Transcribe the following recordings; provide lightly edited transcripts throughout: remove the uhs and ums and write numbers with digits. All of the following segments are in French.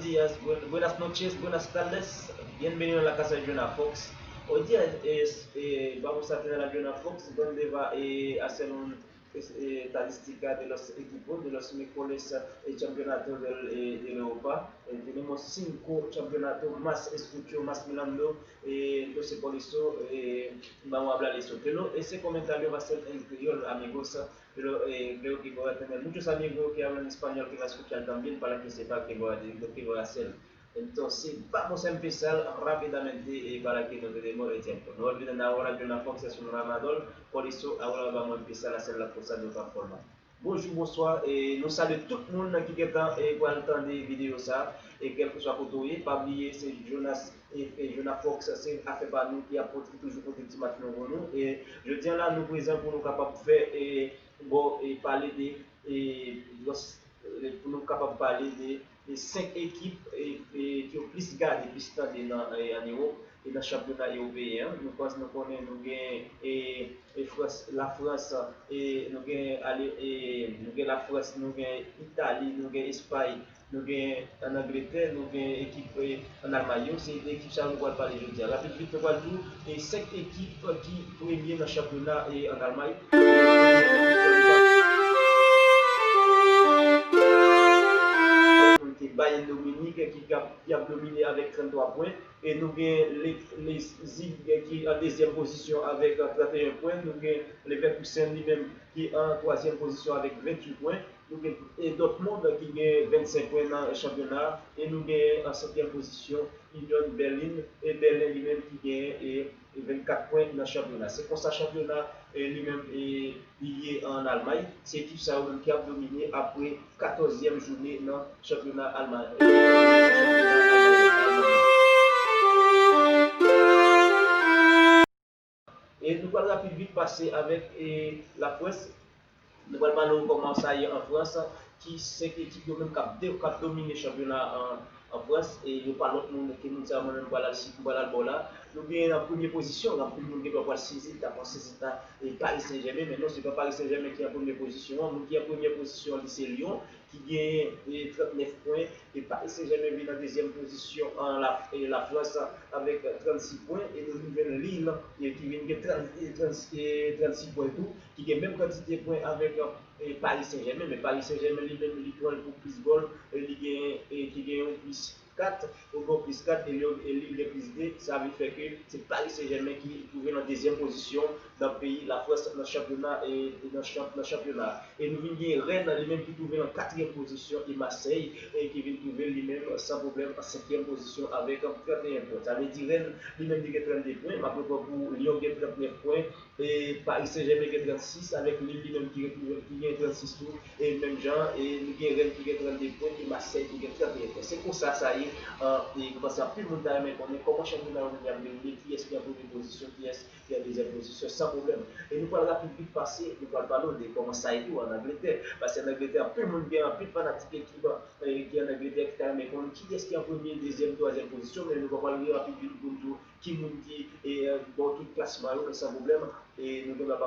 días, buenas noches, buenas tardes. Bienvenido a la casa de Jonah Fox. Hoy día vamos a tener a Jonah Fox donde va a hacer una estadística de los equipos, de los mejores campeonatos de Europa. Tenemos 5 campeonatos más escucho, más mirando. Entonces por eso vamos a hablar de eso. Pero ese comentario va a ser anterior, amigos. Pero creo que voy a tener muchos amigos que hablan español que van a escuchar también para que sepan lo que voy a hacer. Entonces vamos a empezar rápidamente para que no te demore tiempo. No olviden ahora que una Fox es un amador, por eso ahora vamos a empezar a hacer la cosa de otra forma. Bonjour, bonsoir, nous saluons tout le monde qui est dans des vidéos ça, et quel que soit côté, pas oublier c'est Jonas et Jonas Fox, c'est à faire par nous qui apporte toujours pour des petits matins pour nous. Et je tiens là nous présent pour nous capables de faire et parler pour nous capables de parler des 5 équipes qui ont plus gagné plus de temps en Europe et dans le championnat européen. Nous connaissons la France, et nous avons la France, nous avons l'Italie, nous avons l'Espagne, nous avons en Angleterre, nous avons l'équipe en Allemagne. C'est une équipe ça nous va parler aujourd'hui. Rapidement, nous allons voir 5 équipes qui premières dans le championnat et en Allemagne. Bayern Dominique qui a dominé avec 33 points. Et nous avons les Zig qui est en deuxième position avec 31 points. Nous avons les Leverkusen lui-même qui est en troisième position avec 28 points. Nous avons Dortmund qui a 25 points dans le championnat. Et nous avons en cinquième position Union Berlin et Berlin lui-même qui a 24 points dans le championnat. C'est pour ça que le championnat lui-même est lié en Allemagne. C'est l'équipe qui a dominé après 14e journée dans le championnat allemand. Et nous allons rapidement passer avec la France. Nous allons commencer en France, qui c'est l'équipe qui a dominé le championnat en France. Et nous parlons de monde qui nous a même pas là. Nous avons en première position, dans le monde qui va saisir, et Paris Saint-Germain. Maintenant, ce n'est pas Paris Saint-Germain qui est en première position. Nous qui est en première position, c'est Lyon, qui gagne 39 points. Et Paris Saint-Germain vient en deuxième position en la France avec 36 points. Et nous avons Lille qui vient 36 points tout, qui a même quantité de points avec Paris Saint-Germain. Mais Paris Saint-Germain lui-même, il prend pour plus de goals, qui gagne plus 4, au plus 4 et Lille plus 2, ça veut faire que c'est Paris Saint-Germain qui est trouvé en deuxième position dans le pays, la France dans le championnat et dans le championnat. Et nous venons Rennes lui-même qui est trouvé en quatrième position et Marseille et qui vient trouver lui-même sans problème en cinquième position avec 31 points. Ça veut dire Rennes lui-même qui a 32 points, mais après pour Lyon qui a 39 points et Paris Saint-Germain qui a 36 avec Lille lui-même qui a 36 tours et même Jean et nous avons Rennes qui a 32 points et Marseille qui a 31 points. C'est pour ça ça y est. Et parce que plus le monde a comment championnat qui est qui est en première position, qui est qui est en deuxième position, sans problème. Et nous allons rapidement passer, nous allons parler de comment ça est en Angleterre. Parce qu'en Angleterre, plus le monde vient, plus de fanatiques qui est en Angleterre, qui est qui est en première, deuxième, troisième position, mais nous allons parler rapidement pour qui est dans toute classe maillot, sans problème. Et nous allons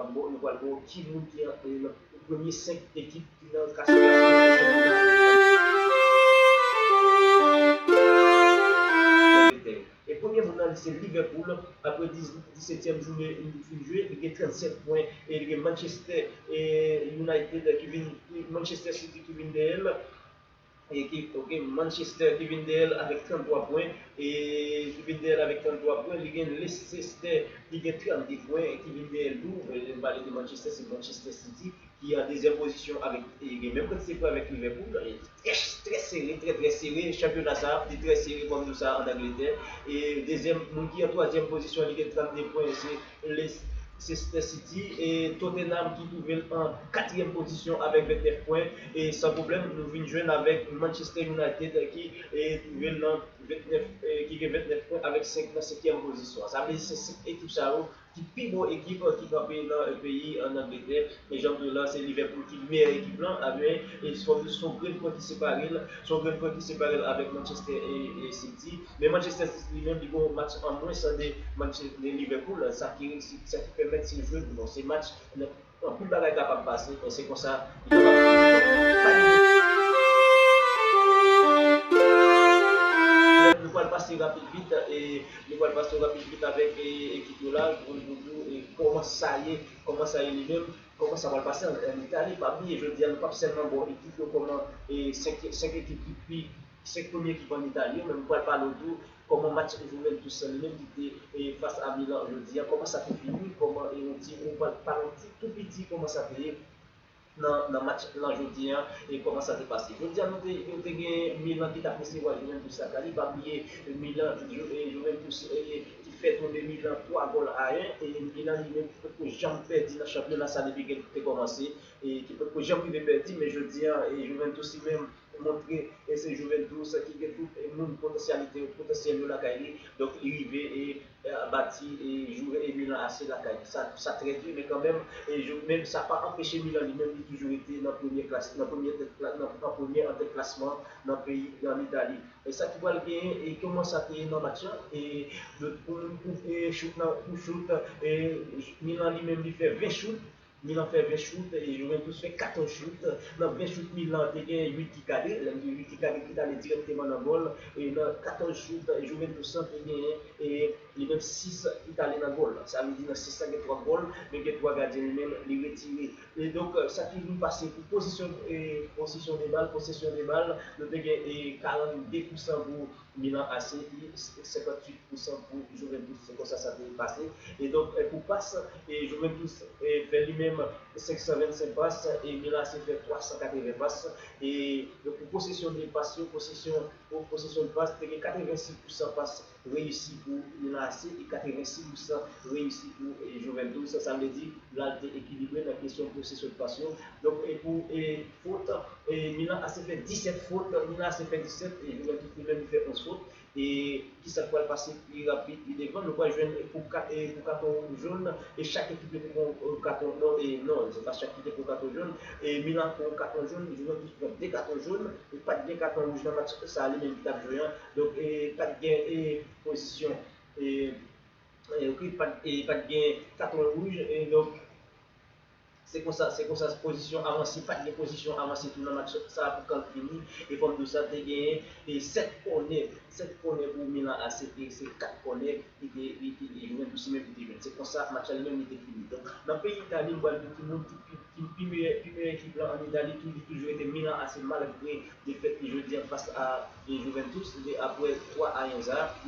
voir qui est en premier 5 équipes qui sont en classe. Et premier mondial c'est Liverpool, après 17e journée, il joué, il a 37 points, et il y a Manchester United qui vient, Manchester City qui vient d'elle, et Manchester qui vient d'elle avec 33 points, et qui vient d'elle avec 33 points, il y a Leicester qui a 30 points, et qui vient d'elle d'où, le balai de Manchester, c'est Manchester City, qui est en deuxième position avec, et même quand c'est pas avec Liverpool, très serré, très serré, le championnat ça, très serré comme tout ça en Angleterre. Et deuxième, qui est en troisième position, il a 32 points, c'est Leicester City et Tottenham qui trouve en quatrième position avec 29 points et sans problème nous venons jouer avec Manchester United qui est trouvé dans 29 points avec 5e position. Ça veut dire que c'est cette équipe ça qui est plus bonne équipe qui va payer dans le pays en Angleterre. Les gens de là c'est Liverpool qui est meilleure équipe là avec et son grand point qui sépare avec Manchester et City. Mais Manchester City lui-même il a un match en moins de Liverpool, ça qui permet de jouer dans ces matchs. En plus de bagaille capable de passer, c'est comme ça. passer rapide vite et nous allons passer rapide vite avec l'équipe là pour nous dire comment ça y est lui-même, comment ça va le passer en Italie. Parmi, je veux dire, pas seulement bon équipe, comment et 5 équipes puis 5 premières équipes en Italie, mais nous allons parler autour comment match Juventus lui-même qui était face à Milan, je veux dire, comment ça peut finir, comment et on va parler tout petit comment ça peut dans le match aujourd'hui et comment ça s'est passé. Je veux dire, nous avons Milan qui t'a pressé voir Juventus à Cali, pas oublier Milan, Juventus qui fait tomber Milan 3 goals à 1 et Milan lui-même qui peut jamais perdre dans le championnat ça depuis qu'il a commencé et qui peut jamais perdre, mais je dis, et Juventus lui-même montrer et c'est Juventus qui a toute une potentialité de la Cali, donc il arrive et bâti et jouer et Milan assez la Cali. Ça très dur, mais quand même, et même ça n'a pas empêché Milan lui-même de toujours été dans la première classe, dans premier en classement dans le pays, dans l'Italie. Et ça qui va le gagner et comment ça fait dans le match et pour shoot, et Milan lui-même lui fait 20 shoots. Milan fait 20 shoots et Juventus fait 14 shoots. Dans 20 shoots, Milan a gagné 8 qui calé, 8 qui calé qui allait directement dans le goal. Et dans 14 shoots, Juventus a gagné et il y a même 6 qui allaient dans le goal. Ça veut dire que dans 6 il y a 3 goals, mais il y a 3 gardiens lui-même les retirer. Et donc, ça qui nous passe pour possession des balles, nous avons 42% pour Milan AC et 58% pour Juventus. C'est comme ça ça s'est passé. Et donc, pour passe, et Juventus fait lui-même 525 passes et Milan AC fait 380 passes. Et donc, pour possession des passes, possession de passes, 86% passes réussies pour Milan AC et 86% réussies pour Juventus. Ça veut dire là, c'est équilibré dans la question de possession de passes. Donc, et pour faute, Milan AC fait 17 fautes, Milan AC fait 17 et Juventus lui-même fait 11 fautes. Et qui ça peut passer plus rapide, plus devant, nous pouvons jouer pour carton jaune et chaque équipe pour carton non, et non, c'est pas chaque équipe pour carton jaune. Et Milan pour carton jaune, Juventus pour des cartons jaunes, et pas de carton rouge dans le match, ça allait même qui tape joué. Donc, pas de gain et position, et pas de carton rouge, et donc, c'est comme ça, position avancée, pas de position avancée tout le match, ça pour quand fini, et comme tout ça, tu as gagné 7 corners pour Milan AC, c'est 4 corners qui jouent aussi même qui c'est comme ça, le match lui-même était fini. Donc, dans le pays italien, qui meilleure équipe là en Italie, qui a toujours été Milan AC malgré les faits que je dis face à Juventus, après 3 à 1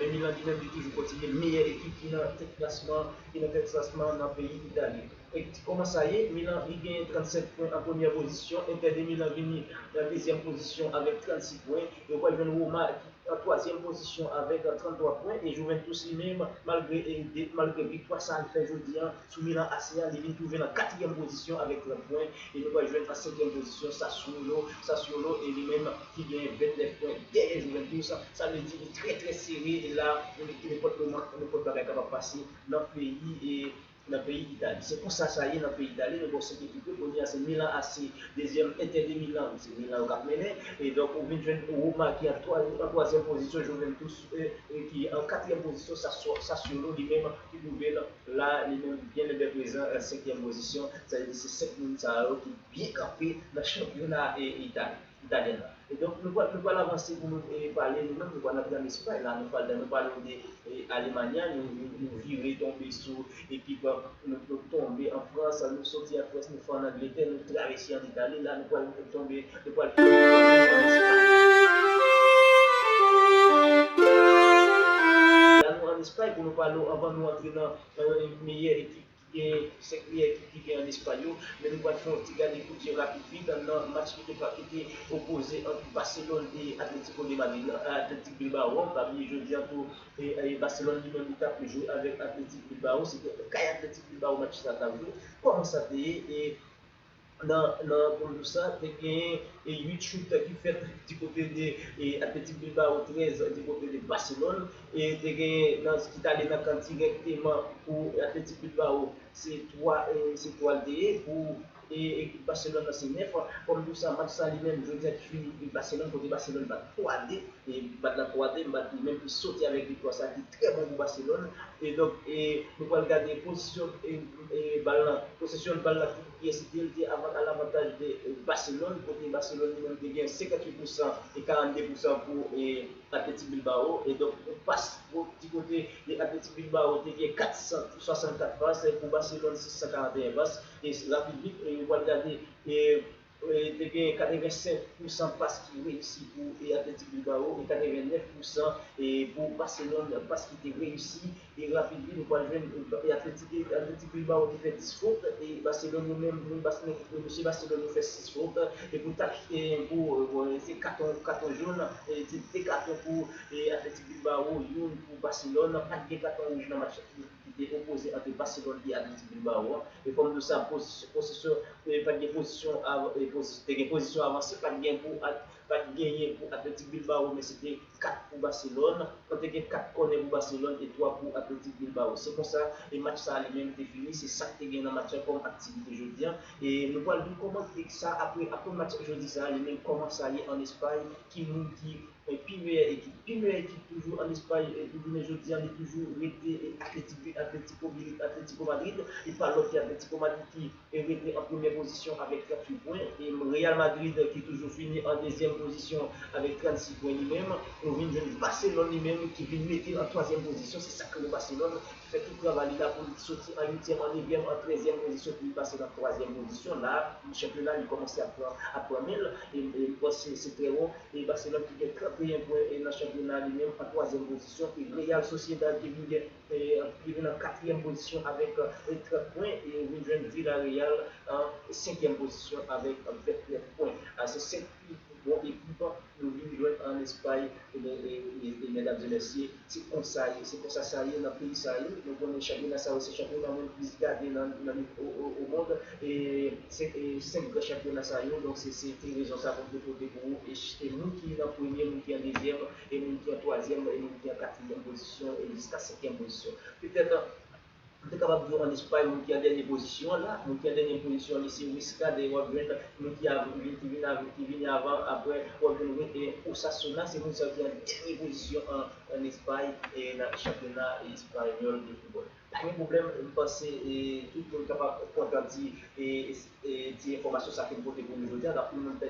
mais Milan lui-même dit toujours continuer, meilleure équipe qui a tête classement dans le pays italien. Et comment ça y est, Milan il gagne 37 points en première position, Inter de Milan vient en deuxième position avec 36 points, et on va jouer Roma en troisième position avec 33 points, et Juventus lui-même, malgré victoire, ça le fait jeudi, sous Milan ACA, il vient trouver en quatrième position avec 30 points, et nous va jouer en cinquième position, Sassuolo, et lui-même qui gagne 29 points derrière Juventus, ça veut dire très très serré, et là, on ne peut pas capable passer dans le pays, et dans le pays d'Italie. C'est pour ça ça y est dans le pays d'Italie, mais bon, cette équipe, c'est Milan AC, deuxième Inter de Milan, c'est Milan au Cap Mené, et donc on vient de jouer Roma qui est en troisième position, Juventus qui est en quatrième position, Sassuolo lui-même qui pouvait là, lui-même bien le présent en cinquième position, ça veut dire c'est 7 minutes qui est bien campé dans le championnat italien. Et donc, nous allons avancer pour nous parler, nous-mêmes, nous allons dans l'Espagne, là, nous parlons d'Allemagne, nous virer, tomber sur l'équipe, nous tomber en France, nous sortir en France, nous faire en Angleterre, nous traverser en Italie, là, nous allons tomber, nous allons en Espagne. Là, nous en Espagne, pour nous parler, avant de nous entrer dans une meilleure équipe. C'est qui est en espagnol, mais nous allons faire un petit gars d'écoute rapide vite dans le match qui était opposé entre Barcelone et Atlético de Madrid. Atlético Bilbao, parmi je dis pour Barcelone lui-même il joué avec Atlético Bilbao, c'était le Atlético Bilbao match ça a joué. Comment ça a été et pour ça, il y a 8 shoots qui fait du côté de Athletic Bilbao 13 du côté de Barcelone. Et dans ce qui est allé directement pour Athletic Bilbao, c'est 3 D pour Barcelone c'est 9. Comme tout ça, match ça lui-même, je dis que Barcelone côté Barcelone 3D. et battre la 3D, battre même qui sauter avec victoire, ça qui est très bon pour Barcelone. Et donc, nous allons regarder position et balle, possession de balle qui est à l'avantage de Barcelone. Côté Barcelone, nous avons 58% et 42% pour Athletic Bilbao. Et donc, on passe du côté de Athletic Bilbao, qui a 464 passes, pour Barcelone 641 passes. Et rapidement, nous allons regarder. Il y a 85% passe qui réussit pour Athletic Bilbao et 89% pour Barcelone passe qui était réussi et rapidement nous allons jouer Athletic Bilbao qui fait 10 fautes et Barcelone nous-même monsieur Barcelone nous fait 6 fautes et pour c'est carton jaune et c'est carton pour Athletic Bilbao, une pour Barcelone, pas de carton rouge dans le match qui était opposé entre Barcelone et Athletic Bilbao et comme nous ça possession pas de position avancée, pas de gain pour Athletic Bilbao, mais c'était 4 pour Barcelone. Quand tu as 4 corners pour Barcelone et 3 pour Athletic Bilbao. C'est comme ça, les matchs ça a même été fini, c'est ça que tu as gagné dans le match comme activité jeudi. Et nous allons comment ça après le match jeudi, ça a même comment ça aller en Espagne, qui nous dit puis meilleure équipe toujours en Espagne, et jeudi, on est toujours été Atlético Madrid, et pas l'autre Atlético Madrid qui est resté en première position avec 38 points, et Real Madrid qui est toujours fini en deuxième position avec 36 points lui-même, on vient de Barcelone lui-même qui vient mettre en troisième position, c'est ça que le Barcelone qui fait tout le travail là pour sortir en 8e, en 9e, en 13e position, puis passer dans la troisième position. Là, le championnat il commence à prendre et c'est très haut, et Barcelone qui est 31 points et dans le championnat lui-même en troisième position, et Real Sociedad qui vient en quatrième position avec 30 points, et Villarreal en cinquième position avec 29 points. C'est 5 bon équipe, nous vivons en Espagne, et mesdames et messieurs, c'est comme ça ça y est dans le pays ça y est, nous connaissons championnat ça c'est championnat même plus gardé au monde, et c'est 5 grands championnats ça y est, donc c'est une raison ça pour côté pour nous, et nous qui est en première, nous qui est en deuxième, et nous qui est en troisième, et nous qui est en quatrième position, et jusqu'à cinquième position. Peut-être on est capable de jouer en Espagne, nous qui en dernière position là, nous qui en dernière position ici, Whiskas de Wabren, nous qui viennent avant, après Wabren et Osasuna, c'est nous qui en dernière position en Espagne et dans le championnat espagnol de football. Pas de problème, je pense que tout le monde est capable de comprendre des informations ça fait pour nous aujourd'hui, donc tout le monde peut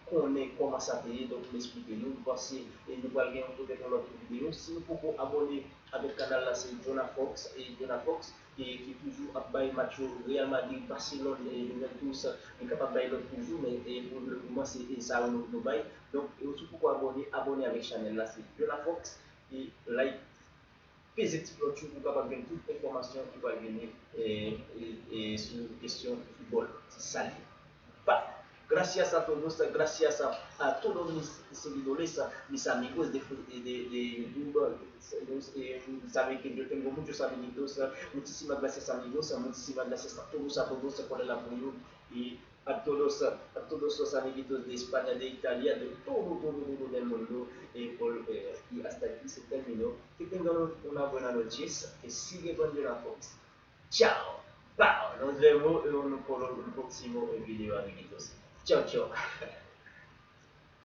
connaît comment ça fait, donc expliquez-nous, vous pensez, et nous allons peut-être dans notre vidéo. Si nous pouvons abonner avec le canal là, c'est Jonah Fox, qui est toujours à bailler match Real Madrid, Barcelone et Juventus, est capable de bailler l'autre toujours, mais pour le moment c'est ça nous baille. Donc, si vous pouvez abonner avec la chaîne là, c'est Jonah Fox, et like, pesez pour capable de toute information qui va venir sur question de football. C'est ça. Gracias a todos, gracias a todos mis seguidores, mis amigos de YouTube. Saben que yo tengo muchos amiguitos. Muchísimas gracias amigos, muchísimas gracias a todos por el apoyo y a todos los amiguitos de España, de Italia, de todo el mundo. Y hasta aquí se terminó. Que tengan una buena noche, que sigue con la Fox. Chao. Nos vemos en un próximo video, amiguitos. Chao, chao.